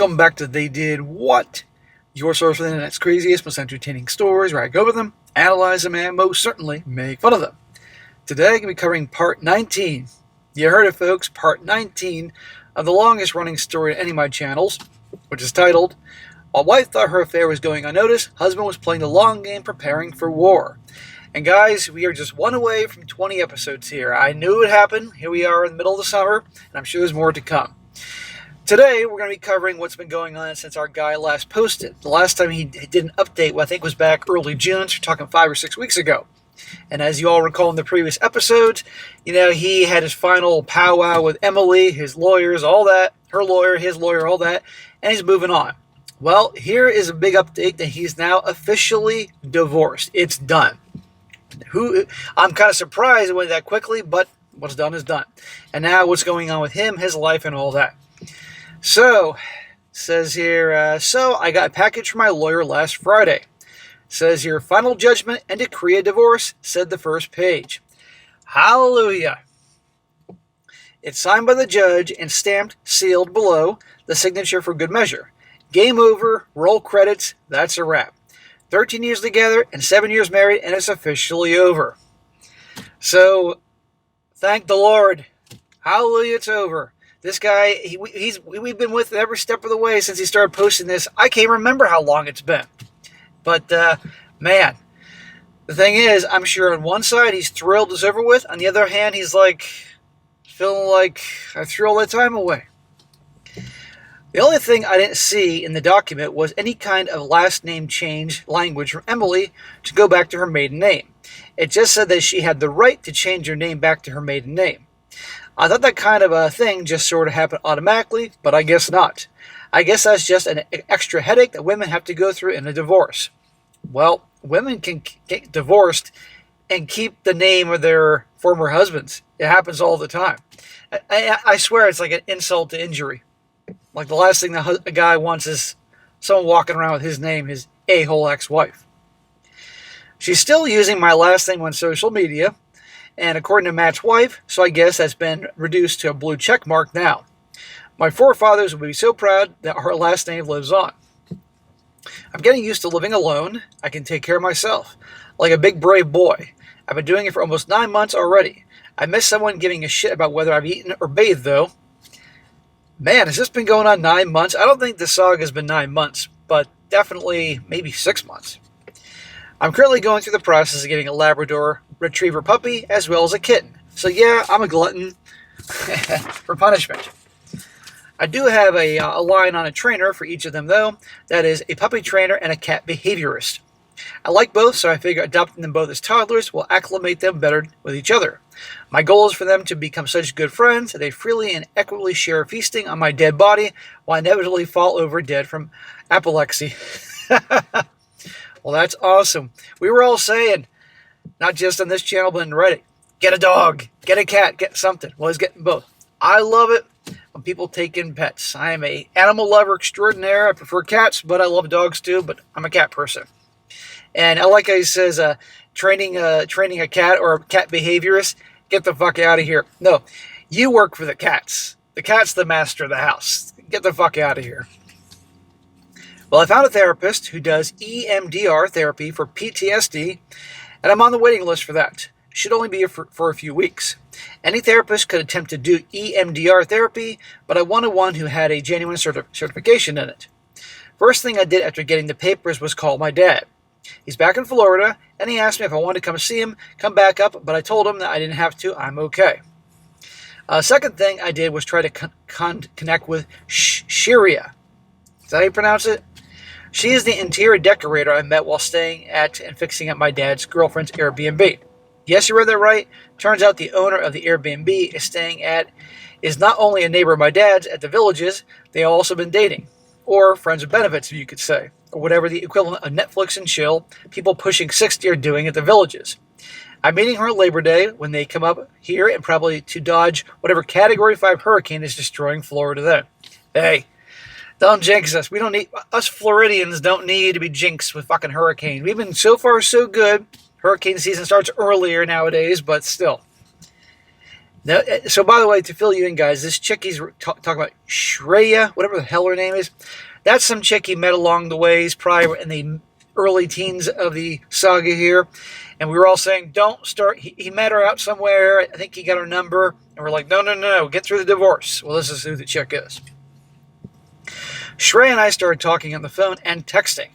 Welcome back to They Did What? Your source for the internet's craziest, most entertaining stories, where I go over them, analyze them, and most certainly make fun of them. Today, I'm going to be covering part 19. You heard it, folks, part 19 of the longest running story on any of my channels, which is titled, While Wife Thought Her Affair Was Going Unnoticed, Husband Was Playing the Long Game Preparing for War. And guys, we are just one away from 20 episodes here. I knew it would happen. Here we are in the middle of the summer, and I'm sure there's more to come. Today, we're going to be covering what's been going on since our guy last posted. The last time he did an update, I think was back early June, so we're talking 5 or 6 weeks ago. And as you all recall in the previous episodes, he had his final powwow with Emily, his lawyers, all that, her lawyer, his lawyer, all that, and he's moving on. Well, here is a big update that he's now officially divorced. It's done. I'm kind of surprised it went that quickly, but what's done is done. And now what's going on with him, his life, and all that. So, says here, so I got a package from my lawyer last Friday. Says here, final judgment and decree of divorce, said the first page. Hallelujah. It's signed by the judge and stamped, sealed below, the signature for good measure. Game over, roll credits, that's a wrap. 13 years together and 7 years married, and it's officially over. So, thank the Lord. Hallelujah, it's over. This guy, we've been with every step of the way since he started posting this. I can't remember how long it's been. But, man, the thing is, I'm sure on one side he's thrilled it's over with. On the other hand, he's feeling like I threw all that time away. The only thing I didn't see in the document was any kind of last name change language from Emily to go back to her maiden name. It just said that she had the right to change her name back to her maiden name. I thought that kind of a thing just sort of happened automatically, but I guess not. I guess that's just an extra headache that women have to go through in a divorce. Well, women can get divorced and keep the name of their former husbands. It happens all the time. I swear it's like an insult to injury. Like the last thing a guy wants is someone walking around with his name, his a-hole ex-wife. She's still using my last name on social media, and according to Matt's wife, so I guess that's been reduced to a blue check mark now. My forefathers would be so proud that her last name lives on. I'm getting used to living alone. I can take care of myself, like a big brave boy. I've been doing it for almost 9 months already. I miss someone giving a shit about whether I've eaten or bathed, though. Man, has this been going on 9 months? I don't think the saga has been 9 months, but definitely maybe 6 months. I'm currently going through the process of getting a Labrador Retriever puppy as well as a kitten. So yeah, I'm a glutton for punishment. I do have a line on a trainer for each of them, though. That is a puppy trainer and a cat behaviorist. I like both, so I figure adopting them both as toddlers will acclimate them better with each other. My goal is for them to become such good friends that they freely and equitably share feasting on my dead body while I inevitably fall over dead from epilepsy. Well, that's awesome. We were all saying, not just on this channel, but in Reddit, get a dog, get a cat, get something. Well, he's getting both. I love it when people take in pets. I am an animal lover extraordinaire. I prefer cats, but I love dogs too, but I'm a cat person. And I like how he says, training a cat or a cat behaviorist, get the fuck out of here. No, you work for the cats. The cat's the master of the house. Get the fuck out of here. Well, I found a therapist who does EMDR therapy for PTSD, and I'm on the waiting list for that. Should only be for a few weeks. Any therapist could attempt to do EMDR therapy, but I wanted one who had a genuine certification in it. First thing I did after getting the papers was call my dad. He's back in Florida, and he asked me if I wanted to come see him, come back up, but I told him that I didn't have to. I'm okay. Second thing I did was try to connect with Shae. Is that how you pronounce it? She is the interior decorator I met while staying at and fixing up my dad's girlfriend's Airbnb. Yes, you read that right. Turns out the owner of the Airbnb is not only a neighbor of my dad's at the Villages, they have also been dating. Or friends with benefits, if you could say. Or whatever the equivalent of Netflix and chill people pushing 60 are doing at the Villages. I'm meeting her Labor Day when they come up here and probably to dodge whatever Category 5 hurricane is destroying Florida then. Hey, don't jinx us. Us Floridians don't need to be jinxed with fucking hurricanes. We've been so far so good. Hurricane season starts earlier nowadays, but still. Now, so by the way, to fill you in, guys, this chick he's talking about, Shae, whatever the hell her name is, that's some chick he met along the ways, probably in the early teens of the saga here. And we were all saying, don't start. He met her out somewhere. I think he got her number. And we're like, no, get through the divorce. Well, this is who the chick is. Shae and I started talking on the phone and texting.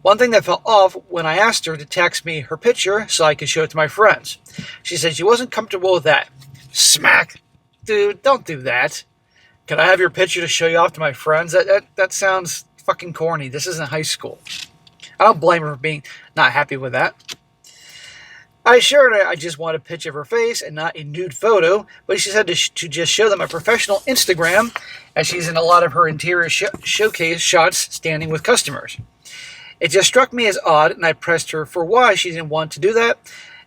One thing that fell off when I asked her to text me her picture so I could show it to my friends. She said she wasn't comfortable with that. Smack. Dude, don't do that. Can I have your picture to show you off to my friends? That sounds fucking corny. This isn't high school. I don't blame her for being not happy with that. I assured her I just want a picture of her face and not a nude photo, but she said to just show them a professional Instagram, as she's in a lot of her interior showcase shots standing with customers. It just struck me as odd, and I pressed her for why she didn't want to do that.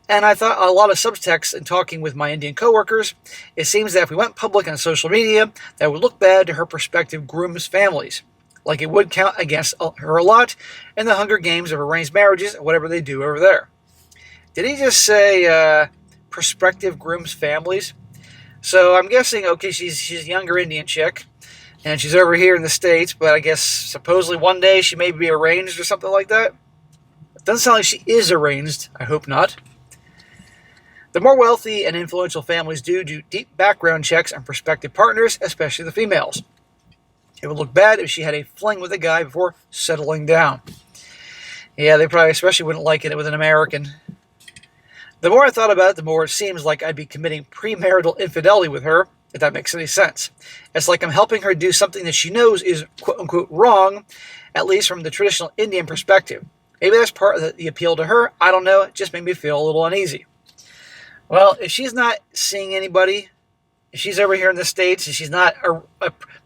And I thought a lot of subtext in talking with my Indian coworkers. It seems that if we went public on social media, that would look bad to her prospective grooms' families. Like it would count against her a lot in the Hunger Games of arranged marriages or whatever they do over there. Did he just say prospective grooms' families? So I'm guessing, okay, she's a younger Indian chick, and she's over here in the States, but I guess supposedly one day she may be arranged or something like that. It doesn't sound like she is arranged. I hope not. The more wealthy and influential families do deep background checks on prospective partners, especially the females. It would look bad if she had a fling with a guy before settling down. Yeah, they probably especially wouldn't like it with an American. The more I thought about it, the more it seems like I'd be committing premarital infidelity with her, if that makes any sense. It's like I'm helping her do something that she knows is quote-unquote wrong, at least from the traditional Indian perspective. Maybe that's part of the appeal to her. I don't know. It just made me feel a little uneasy. Well, if she's not seeing anybody, if she's over here in the States and she's not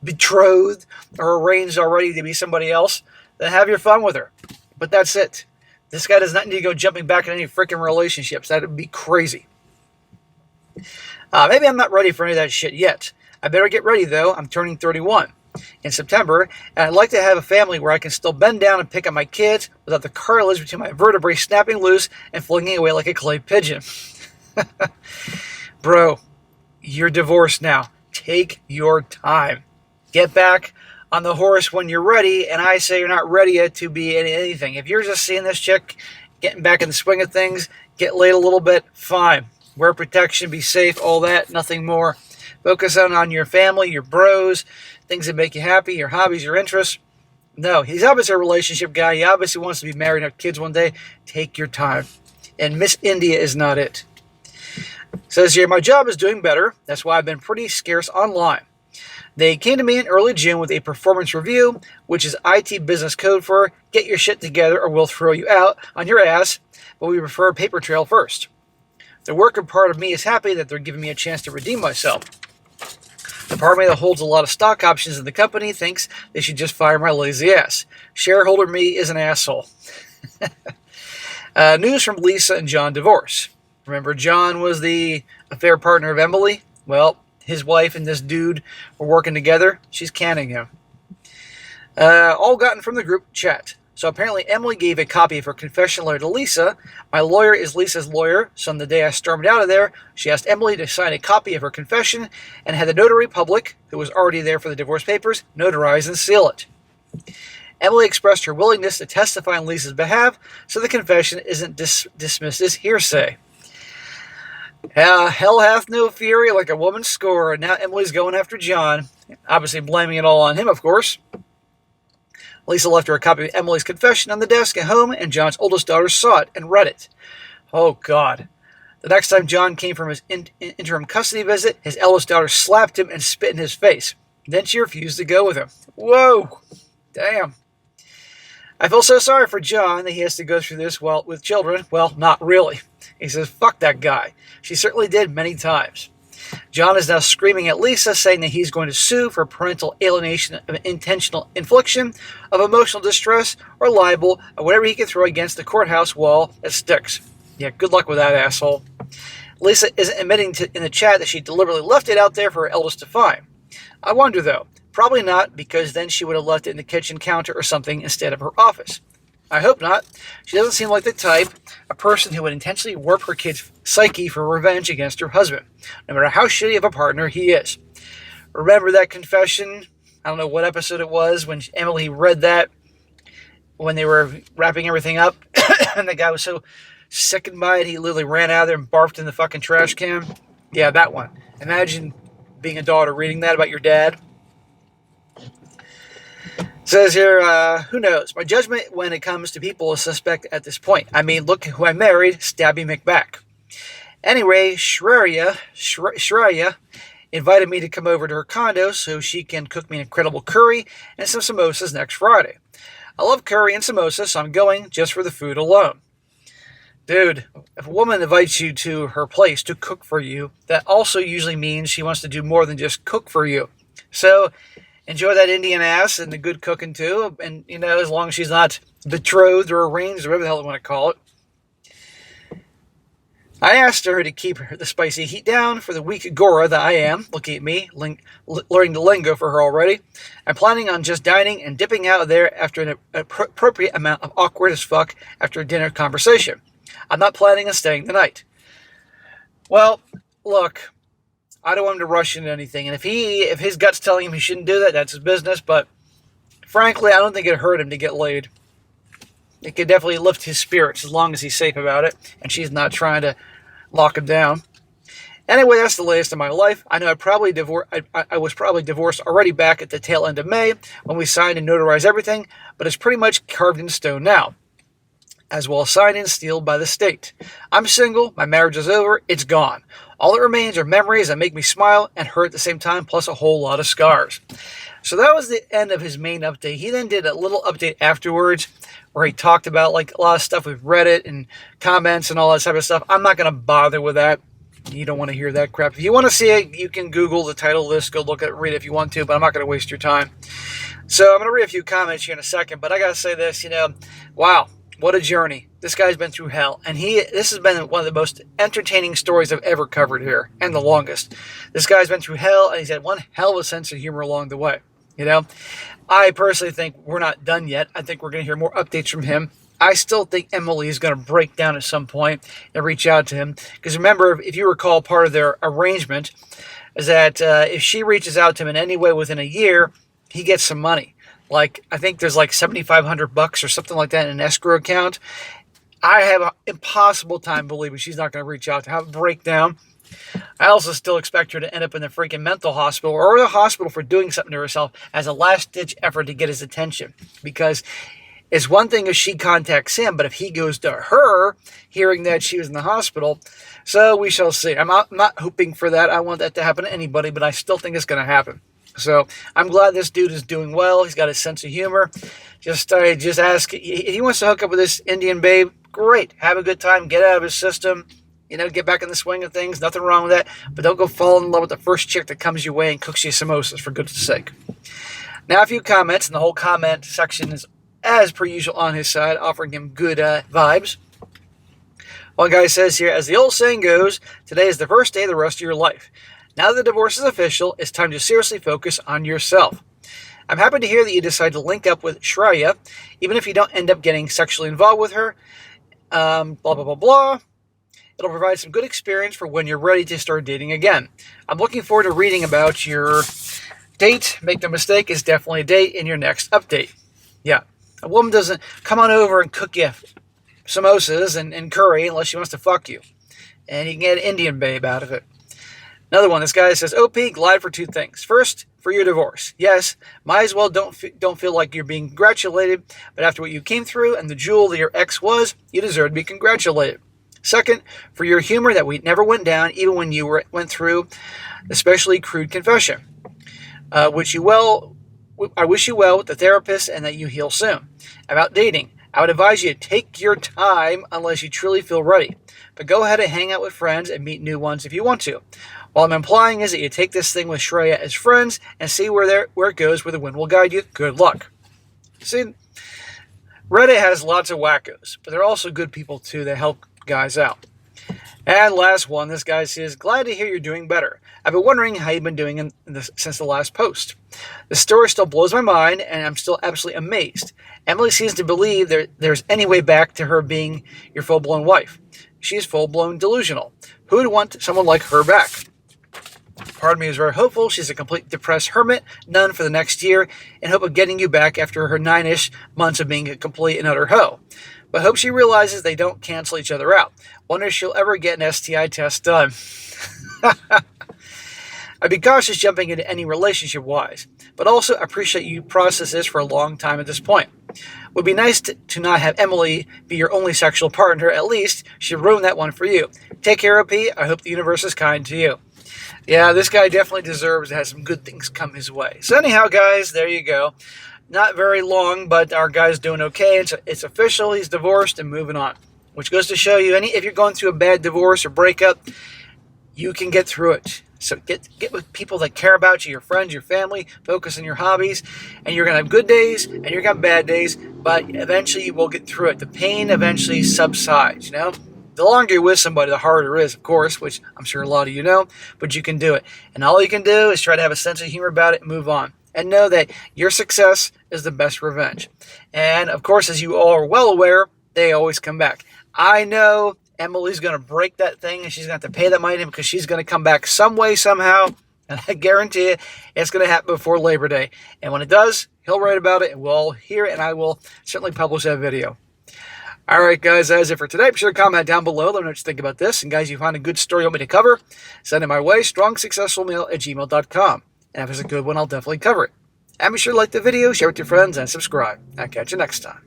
betrothed or arranged already to be somebody else, then have your fun with her. But that's it. This guy does not need to go jumping back in any freaking relationships. That would be crazy. Maybe I'm not ready for any of that shit yet. I better get ready, though. I'm turning 31 in September, and I'd like to have a family where I can still bend down and pick up my kids without the cartilage between my vertebrae snapping loose and flinging away like a clay pigeon. Bro, you're divorced now. Take your time. Get back on the horse when you're ready, and I say you're not ready yet to be anything. If you're just seeing this chick getting back in the swing of things, get laid a little bit, fine. Wear protection, be safe, all that, nothing more. Focus on your family, your bros, things that make you happy, your hobbies, your interests. No, he's obviously a relationship guy. He obviously wants to be married and have kids one day. Take your time. And Miss India is not it. Says here, my job is doing better. That's why I've been pretty scarce online. They came to me in early June with a performance review, which is IT business code for get your shit together or we'll throw you out on your ass, but we prefer a paper trail first. The worker part of me is happy that they're giving me a chance to redeem myself. The part of me that holds a lot of stock options in the company thinks they should just fire my lazy ass. Shareholder me is an asshole. News from Lisa and John divorce. Remember, John was the affair partner of Emily? Well, his wife and this dude were working together. She's canning him. All gotten from the group chat. So apparently Emily gave a copy of her confession letter to Lisa. My lawyer is Lisa's lawyer, so on the day I stormed out of there, she asked Emily to sign a copy of her confession and had the notary public, who was already there for the divorce papers, notarize and seal it. Emily expressed her willingness to testify on Lisa's behalf, so the confession isn't dismissed as hearsay. Hell hath no fury like a woman's score, and now Emily's going after John, obviously blaming it all on him, of course. Lisa left her a copy of Emily's confession on the desk at home, and John's oldest daughter saw it and read it. Oh, God. The next time John came from his interim custody visit, his eldest daughter slapped him and spit in his face. Then she refused to go with him. Whoa. Damn. I feel so sorry for John that he has to go through this with children. Well, not really. He says, fuck that guy. She certainly did many times. John is now screaming at Lisa, saying that he's going to sue for parental alienation of intentional infliction of emotional distress or libel or whatever he can throw against the courthouse wall that sticks. Yeah, good luck with that, asshole. Lisa isn't admitting in the chat that she deliberately left it out there for her eldest to find. I wonder, though. Probably not, because then she would have left it in the kitchen counter or something instead of her office. I hope not. She doesn't seem like the type, a person who would intentionally warp her kid's psyche for revenge against her husband, no matter how shitty of a partner he is. Remember that confession? I don't know what episode it was when Emily read that when they were wrapping everything up, and the guy was so sickened by it, he literally ran out of there and barfed in the fucking trash can. Yeah, that one. Imagine being a daughter reading that about your dad. It says here, who knows? My judgment when it comes to people is suspect at this point. I mean, look who I married, Stabby McBack. Anyway, Shreya invited me to come over to her condo so she can cook me an incredible curry and some samosas next Friday. I love curry and samosas, so I'm going just for the food alone. Dude, if a woman invites you to her place to cook for you, that also usually means she wants to do more than just cook for you. So, enjoy that Indian ass and the good cooking too, and, as long as she's not betrothed or arranged or whatever the hell they want to call it. I asked her to keep the spicy heat down for the weak agora that I am. Looking at me, learning the lingo for her already. I'm planning on just dining and dipping out of there after an appropriate amount of awkward as fuck after a dinner conversation. I'm not planning on staying the night. Well, look, I don't want him to rush into anything. And if his gut's telling him he shouldn't do that, that's his business. But frankly, I don't think it'd hurt him to get laid. It could definitely lift his spirits as long as he's safe about it and she's not trying to lock him down. Anyway, that's the latest of my life. I know I was probably divorced already back at the tail end of May when we signed and notarized everything, but it's pretty much carved in stone now, as well as signed and sealed by the state. I'm single, my marriage is over, it's gone. All that remains are memories that make me smile and hurt at the same time, plus a whole lot of scars. So that was the end of his main update. He then did a little update afterwards where he talked about a lot of stuff with Reddit and comments and all that type of stuff. I'm not going to bother with that. You don't want to hear that crap. If you want to see it, you can Google the title of this, go look at it, read it if you want to, but I'm not going to waste your time. So I'm going to read a few comments here in a second, but I got to say this, wow, what a journey. This guy's been through hell, and this has been one of the most entertaining stories I've ever covered here, and the longest. This guy's been through hell, and he's had one hell of a sense of humor along the way. I personally think we're not done yet. I think we're going to hear more updates from him. I still think Emily is going to break down at some point and reach out to him. Because remember, if you recall, part of their arrangement is that if she reaches out to him in any way within a year, he gets some money. I think there's $7,500 or something like that in an escrow account. I have an impossible time believing she's not going to reach out to have a breakdown. I also still expect her to end up in the freaking mental hospital or the hospital for doing something to herself as a last-ditch effort to get his attention. Because it's one thing if she contacts him, but if he goes to her, hearing that she was in the hospital, so we shall see. I'm not hoping for that. I want that to happen to anybody, but I still think it's going to happen. So I'm glad this dude is doing well. He's got a sense of humor. Just ask. If he wants to hook up with this Indian babe, great. Have a good time. Get out of his system. Get back in the swing of things. Nothing wrong with that. But don't go fall in love with the first chick that comes your way and cooks you samosas, for goodness sake. Now a few comments, and the whole comment section is, as per usual, on his side, offering him good vibes. One guy says here, as the old saying goes, today is the first day of the rest of your life. Now that the divorce is official, it's time to seriously focus on yourself. I'm happy to hear that you decide to link up with Shreya, even if you don't end up getting sexually involved with her. Blah, blah, blah, blah. It'll provide some good experience for when you're ready to start dating again. I'm looking forward to reading about your date. Make no mistake, it's definitely a date in your next update. Yeah. A woman doesn't come on over and cook you samosas and curry unless she wants to fuck you. And you can get an Indian babe out of it. Another one, this guy says, OP, glad for two things. First, for your divorce. Yes, might as well don't feel like you're being congratulated, but after what you came through and the jewel that your ex was, you deserve to be congratulated. Second, for your humor that we never went down, even when you went through especially crude confession. I wish you well with the therapist and that you heal soon. About dating, I would advise you to take your time unless you truly feel ready. But go ahead and hang out with friends and meet new ones if you want to. What I'm implying is that you take this thing with Shreya as friends and see where it goes, where the wind will guide you. Good luck. See, Reddit has lots of wackos, but there are also good people too that help guys out. And last one, this guy says, glad to hear you're doing better. I've been wondering how you've been doing since the last post. The story still blows my mind, and I'm still absolutely amazed. Emily seems to believe there's any way back to her being your full-blown wife. She's full-blown delusional. Who would want someone like her back? Part of me is very hopeful. She's a complete depressed hermit, none for the next year, in hope of getting you back after her 9-ish months of being a complete and utter hoe. But hope she realizes they don't cancel each other out. Wonder if she'll ever get an STI test done. I'd be cautious jumping into any relationship-wise, but also appreciate you process this for a long time at this point. Would be nice to not have Emily be your only sexual partner. At least she'd ruin that one for you. Take care, OP. I hope the universe is kind to you. Yeah, this guy definitely deserves to have some good things come his way. So anyhow, guys, there you go. Not very long, but our guy's doing okay. It's official. He's divorced and moving on. Which goes to show you, if you're going through a bad divorce or breakup, you can get through it. So get with people that care about you, your friends, your family. Focus on your hobbies. And you're going to have good days and you're going to have bad days. But eventually you will get through it. The pain eventually subsides, The longer you're with somebody, the harder it is, of course, which I'm sure a lot of you know. But you can do it. And all you can do is try to have a sense of humor about it and move on. And know that your success is the best revenge. And, of course, as you all are well aware, they always come back. I know Emily's going to break that thing, and she's going to have to pay that money to him because she's going to come back some way, somehow. And I guarantee you, it's going to happen before Labor Day. And when it does, he'll write about it, and we'll all hear it, and I will certainly publish that video. All right, guys, that is it for today. Be sure to comment down below. Let me know what you think about this. And, guys, if you find a good story you want me to cover, send it my way, strongsuccessfulmail@gmail.com. And if it's a good one, I'll definitely cover it. And be sure to like the video, share it with your friends, and subscribe. I'll catch you next time.